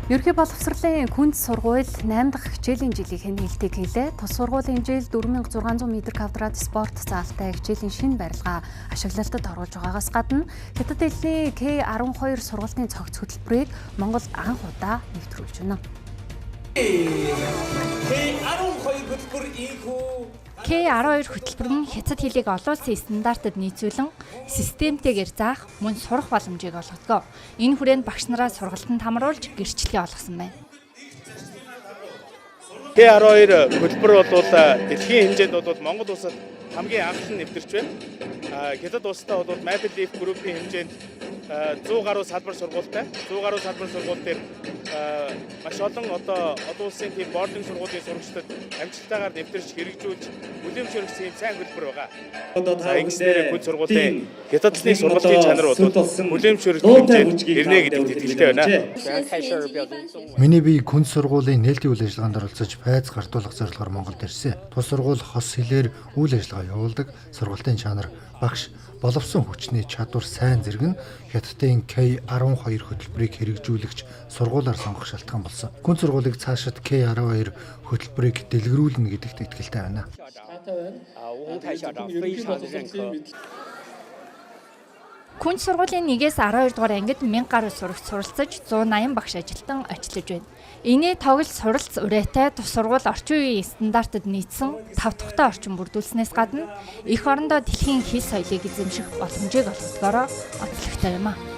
Ерөнхий боловсролын хүнд сургууль 8 дахь хичээлийн жилийн нээлтийг хийлээ. Тус сургуулийн хэмжээл 4600 м квадрат спорт заалтай хичээлийн шинэ барилгаа ашиглалтад оруулж байгаагаас гадна Хятад хэлний K12 сургалтын цогц хөтөлбөрийг Монгол анх удаа нэвтрүүлж байна. K12 хөтөлбөр нь Хятад хэлийг олон улсын стандартад нийцүүлэн системтэйгээр заах, мөн сурах боломжийг олгодог. Энэ хүрээнд багш нараа сургалтанд хамруулж гэрчлэлээ олгосон байна. K12 хөтөлбөр бол дэлхийн хэмжээнд бол Монгол улсад хамгийн анх нь нэвтэрч байна. Хятад улстай бол Maple Leaf Group-ийн хэмжээнд 100 гаруй салбар сургуультай. 100 гаруй салбар сургууль дээр маш олон олон улсын тийм бординг сургуулийн сурагчдад амжилттайгаар нэвтэрч хэрэгжүүлж үлэмж өргөсөн юм сайн хөтөлбөр байгаа. Инженерийн хүн сургуулийн Хятадны сургуулийн чанар бол үлэмж өргөх хэмжээнд ирнэ гэдэгт итгэлтэй байна. Миний бие хүн сургуулийн нээлтийн үйл ажиллагаанд оролцож файз гартуулах зорилгоор Монголд ирсэн. Тус сургууль хос хэлээр үйл ажиллагаа явуулдаг. Сургуулийн чанар, багш, боловсон хүчний чадвар сайн зэрэг нь Хятадын K12 хөтөлбөрийг хэрэгжүүлэгч сургуулиар сонгох шалтгаан болсон. Хүн сургуулийг цаашид K12 хөтөлбөрийг дэлгэрүүлнэ гэдэгт итгэлтэй байна. Хүн сургуулийн 1-ээс 12 дугаар ангид 1000 гаруй сурагч суралцаж 180 багш ажилтан ажиллаж байна. Энийн тоглолт суралц урайтай тус сургууль орчин үеийн стандартад нийцсэн 5 дахьтай орчин бүрдүүлснээс гадна эх орондоо дэлхийн хэл соёлыг эзэмших боломжийг олгодгоороо онцлогтой юм а.